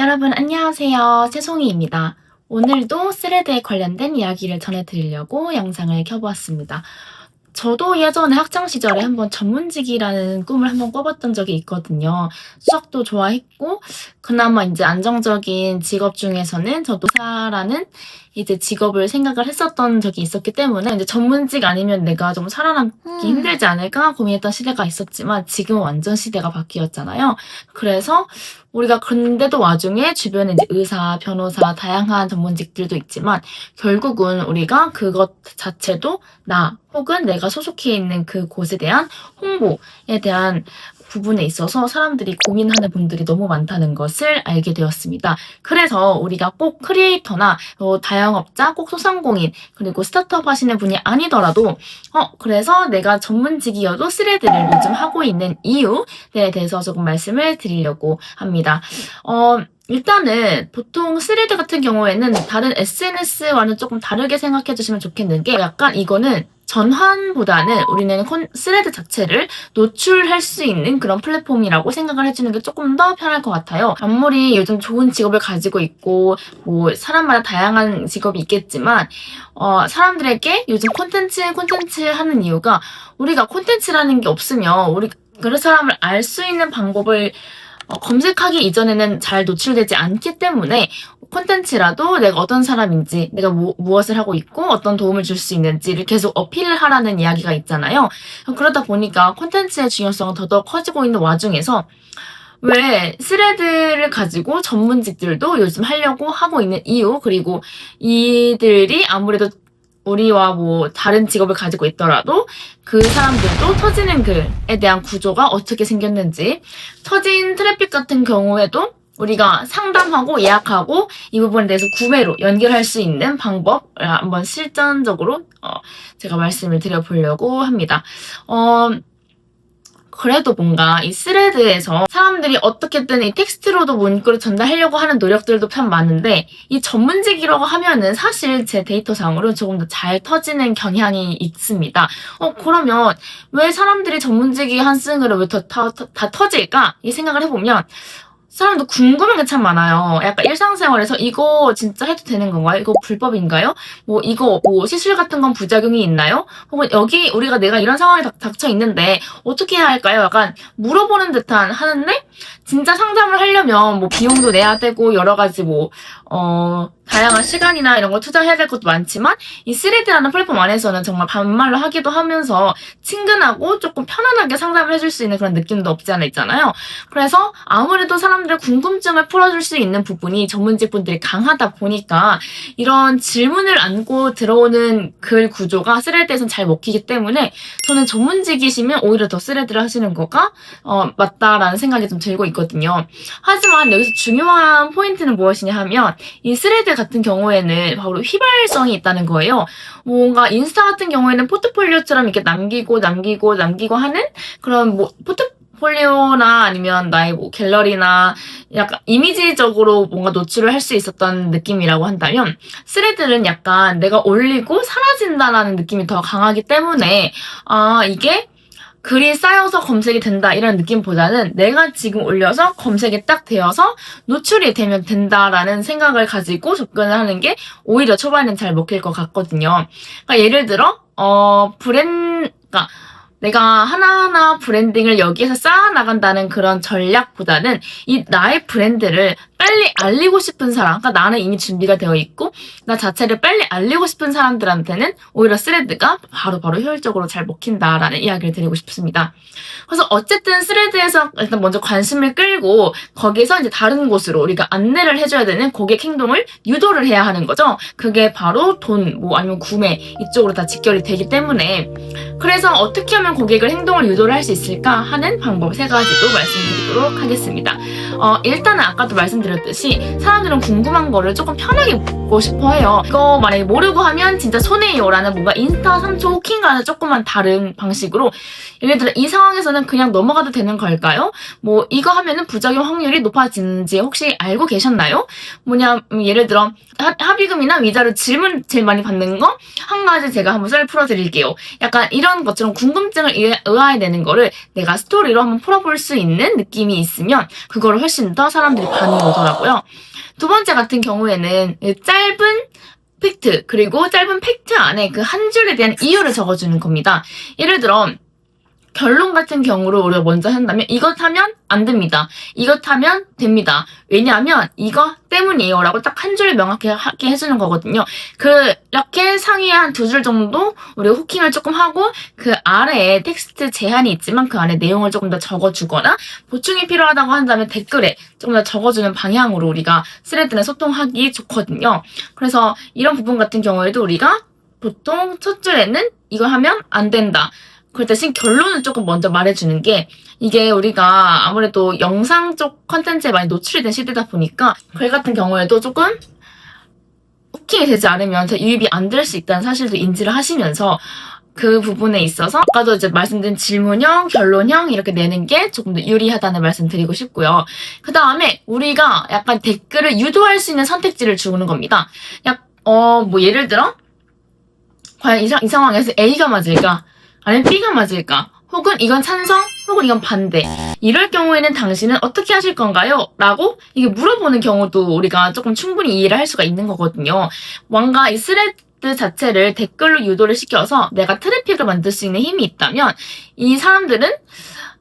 여러분 안녕하세요. 채송이입니다. 오늘도 스레드에 관련된 이야기를 전해드리려고 영상을 켜보았습니다. 저도 예전에 학창시절에 한번 전문직이라는 꿈을 한번 꿔봤던 적이 있거든요. 수학도 좋아했고, 그나마 이제 안정적인 직업 중에서는 저도 의사라는 이제 직업을 생각을 했었던 적이 있었기 때문에 이제 전문직 아니면 내가 좀 살아남기 힘들지 않을까 고민했던 시대가 있었지만 지금은 완전 시대가 바뀌었잖아요. 그래서 우리가 근데도 와중에 주변에 이제 의사, 변호사, 다양한 전문직들도 있지만 결국은 우리가 그것 자체도 나 혹은 내가 소속해 있는 그 곳에 대한 홍보에 대한 부분에 있어서 사람들이 고민하는 분들이 너무 많다는 것을 알게 되었습니다. 그래서 우리가 꼭 크리에이터나 다양업자, 꼭 소상공인, 그리고 스타트업 하시는 분이 아니더라도 그래서 내가 전문직이어도 스레드를 요즘 하고 있는 이유에 대해서 조금 말씀을 드리려고 합니다. 일단은 보통 스레드 같은 경우에는 다른 SNS와는 조금 다르게 생각해 주시면 좋겠는 게 약간 이거는 전환보다는 우리는 스레드 자체를 노출할 수 있는 그런 플랫폼이라고 생각을 해주는 게 조금 더 편할 것 같아요. 아무리 요즘 좋은 직업을 가지고 있고 뭐 사람마다 다양한 직업이 있겠지만 사람들에게 요즘 콘텐츠 하는 이유가 우리가 콘텐츠라는 게 없으면 우리 그 사람을 알 수 있는 방법을 검색하기 이전에는 잘 노출되지 않기 때문에 콘텐츠라도 내가 어떤 사람인지, 내가 무엇을 하고 있고 어떤 도움을 줄 수 있는지를 계속 어필을 하라는 이야기가 있잖아요. 그러다 보니까 콘텐츠의 중요성은 더더욱 커지고 있는 와중에서 왜 스레드를 가지고 전문직들도 요즘 하려고 하고 있는 이유, 그리고 이들이 아무래도 우리와 뭐 다른 직업을 가지고 있더라도 그 사람들도 터지는 글에 대한 구조가 어떻게 생겼는지, 터진 트래픽 같은 경우에도 우리가 상담하고 예약하고 이 부분에 대해서 구매로 연결할 수 있는 방법을 한번 실전적으로 제가 말씀을 드려보려고 합니다. 그래도 뭔가 이 스레드에서 사람들이 어떻게든 이 텍스트로도 문구를 전달하려고 하는 노력들도 참 많은데 이 전문직이라고 하면은 사실 제 데이터상으로 조금 더 잘 터지는 경향이 있습니다. 그러면 왜 사람들이 전문직이 한승으로 왜 다 터질까? 이 생각을 해보면 사람도 궁금한 게 참 많아요. 약간 일상생활에서 이거 진짜 해도 되는 건가요? 이거 불법인가요? 뭐 이거 뭐 시술 같은 건 부작용이 있나요? 혹은 여기 내가 이런 상황에 닥쳐 있는데 어떻게 해야 할까요? 약간 물어보는 듯한 하는데 진짜 상담을 하려면 뭐 비용도 내야 되고 여러 가지 다양한 시간이나 이런 거 투자해야 될 것도 많지만 이 스레드라는 플랫폼 안에서는 정말 반말로 하기도 하면서 친근하고 조금 편안하게 상담을 해줄 수 있는 그런 느낌도 없지 않아 있잖아요. 그래서 아무래도 사람들의 궁금증을 풀어줄 수 있는 부분이 전문직 분들이 강하다 보니까 이런 질문을 안고 들어오는 글 구조가 스레드에선 잘 먹히기 때문에 저는 전문직이시면 오히려 더 스레드를 하시는 거가 맞다라는 생각이 좀 들고 있거든요. 하지만 여기서 중요한 포인트는 무엇이냐 하면 이 스레드 같은 경우에는 바로 휘발성이 있다는 거예요. 뭔가 인스타 같은 경우에는 포트폴리오처럼 이렇게 남기고 하는 그런 포트폴리오나 아니면 나의 갤러리나 약간 이미지적으로 뭔가 노출을 할 수 있었던 느낌이라고 한다면 스레드는 약간 내가 올리고 사라진다라는 느낌이 더 강하기 때문에 이게 글이 쌓여서 검색이 된다 이런 느낌보다는 내가 지금 올려서 검색이 딱 되어서 노출이 되면 된다라는 생각을 가지고 접근을 하는 게 오히려 초반엔 잘 먹힐 것 같거든요. 그러니까 예를 들어 그러니까 내가 하나하나 브랜딩을 여기에서 쌓아나간다는 그런 전략보다는 이 나의 브랜드를 빨리 알리고 싶은 사람, 그러니까 나는 이미 준비가 되어 있고 나 자체를 빨리 알리고 싶은 사람들한테는 오히려 스레드가 바로바로 효율적으로 잘 먹힌다라는 이야기를 드리고 싶습니다. 그래서 어쨌든 스레드에서 일단 먼저 관심을 끌고 거기서 이제 다른 곳으로 우리가 안내를 해줘야 되는 고객 행동을 유도를 해야 하는 거죠. 그게 바로 돈, 아니면 구매 이쪽으로 다 직결이 되기 때문에 그래서 어떻게 하면 고객을 행동을 유도를 할 수 있을까 하는 방법 3가지도 말씀드리도록 하겠습니다. 일단은 아까도 말씀드렸듯이 사람들은 궁금한 거를 조금 편하게 묻고 싶어 해요. 이거 만약에 모르고 하면 진짜 손해요라는 뭔가 인스타 3초 호킹과는 조금만 다른 방식으로 예를 들어 이 상황에서는 그냥 넘어가도 되는 걸까요? 이거 하면은 부작용 확률이 높아지는지 혹시 알고 계셨나요? 예를 들어 합의금이나 위자료 질문 제일 많이 받는 거 한 가지 제가 한번 썰 풀어드릴게요. 약간 이런 것처럼 궁금증을 의아해내는 거를 내가 스토리로 한번 풀어볼 수 있는 느낌이 있으면 그거를 훨씬 더 사람들이 반응이 오더라고요. 두 번째 같은 경우에는 짧은 팩트, 그리고 짧은 팩트 안에 그 한 줄에 대한 이유를 적어주는 겁니다. 예를 들어 결론 같은 경우로 우리가 먼저 한다면 이것 하면 안 됩니다. 이것 하면 됩니다. 왜냐하면 이거 때문이에요 라고 딱 한 줄 명확하게 해주는 거거든요. 그렇게 상위에 한 두 줄 정도 우리가 후킹을 조금 하고 그 아래에 텍스트 제한이 있지만 그 안에 내용을 조금 더 적어주거나 보충이 필요하다고 한다면 댓글에 조금 더 적어주는 방향으로 우리가 스레드 내 소통하기 좋거든요. 그래서 이런 부분 같은 경우에도 우리가 보통 첫 줄에는 이거 하면 안 된다. 그 대신 결론을 조금 먼저 말해주는 게 이게 우리가 아무래도 영상 쪽 컨텐츠에 많이 노출이 된 시대다 보니까 글 같은 경우에도 조금 후킹이 되지 않으면 유입이 안 될 수 있다는 사실도 인지를 하시면서 그 부분에 있어서 아까도 이제 말씀드린 질문형, 결론형 이렇게 내는 게 조금 더 유리하다는 말씀 드리고 싶고요. 그 다음에 우리가 약간 댓글을 유도할 수 있는 선택지를 주는 겁니다. 뭐 예를 들어 과연 이 상황에서 A가 맞을까? 아니면 B가 맞을까? 혹은 이건 찬성? 혹은 이건 반대. 이럴 경우에는 당신은 어떻게 하실 건가요? 라고 이게 물어보는 경우도 우리가 조금 충분히 이해를 할 수가 있는 거거든요. 뭔가 이 스레드 자체를 댓글로 유도를 시켜서 내가 트래픽을 만들 수 있는 힘이 있다면 이 사람들은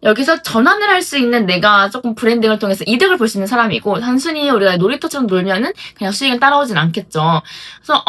여기서 전환을 할 수 있는 내가 조금 브랜딩을 통해서 이득을 볼 수 있는 사람이고 단순히 우리가 놀이터처럼 놀면은 그냥 수익은 따라오진 않겠죠. 그래서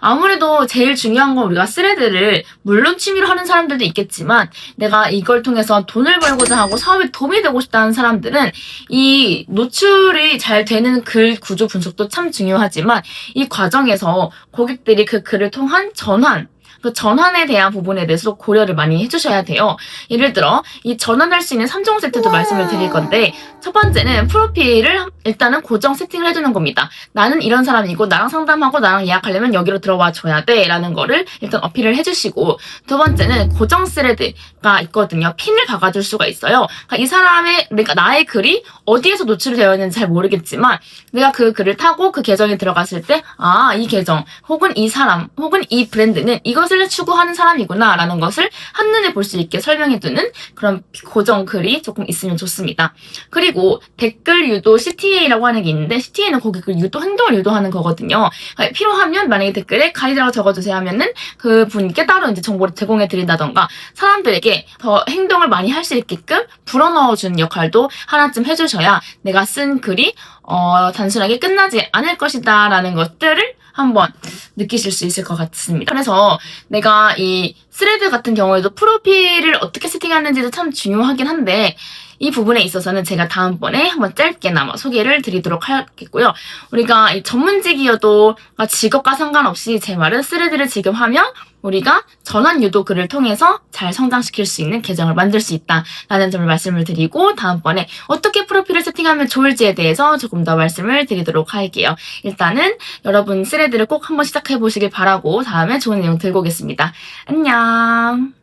아무래도 제일 중요한 건 우리가 스레드를 물론 취미로 하는 사람들도 있겠지만 내가 이걸 통해서 돈을 벌고자 하고 사업에 도움이 되고 싶다는 사람들은 이 노출이 잘 되는 글 구조 분석도 참 중요하지만 이 과정에서 고객들이 그 글을 통한 전환 그 전환에 대한 부분에 대해서 고려를 많이 해주셔야 돼요. 예를 들어 이 전환할 수 있는 3종 세트도 말씀을 드릴 건데 첫 번째는 프로필을 일단은 고정 세팅을 해주는 겁니다. 나는 이런 사람이고 나랑 상담하고 나랑 예약하려면 여기로 들어와 줘야 돼 라는 거를 일단 어필을 해주시고 두 번째는 고정 스레드가 있거든요. 핀을 박아줄 수가 있어요. 그러니까 이 사람의 나의 글이 어디에서 노출이 되어 있는지 잘 모르겠지만 내가 그 글을 타고 그 계정에 들어갔을 때 이 계정 혹은 이 사람 혹은 이 브랜드는 이것을 추구하는 사람이구나 라는 것을 한눈에 볼 수 있게 설명해두는 그런 고정 글이 조금 있으면 좋습니다. 그리고 댓글 유도 CTA라고 하는 게 있는데 CTA는 고객을 유도 행동을 유도하는 거거든요. 필요하면 만약에 댓글에 가이드라고 적어주세요 하면은 그 분께 따로 이제 정보를 제공해 드린다던가 사람들에게 더 행동을 많이 할 수 있게끔 불어넣어주는 역할도 하나쯤 해주셔야 내가 쓴 글이 단순하게 끝나지 않을 것이다 라는 것들을 한번 느끼실 수 있을 것 같습니다. 그래서 내가 이 스레드 같은 경우에도 프로필을 어떻게 세팅하는지도 참 중요하긴 한데 이 부분에 있어서는 제가 다음번에 한번 짧게나마 소개를 드리도록 하겠고요. 우리가 이 전문직이어도 직업과 상관없이 제 말은 스레드를 지금 하면 우리가 전환 유도 글을 통해서 잘 성장시킬 수 있는 계정을 만들 수 있다라는 점을 말씀을 드리고 다음번에 어떻게 프로필을 세팅하면 좋을지에 대해서 조금 더 말씀을 드리도록 할게요. 일단은 여러분 스레드를 꼭 한번 시작해 보시길 바라고 다음에 좋은 내용 들고 오겠습니다. 안녕.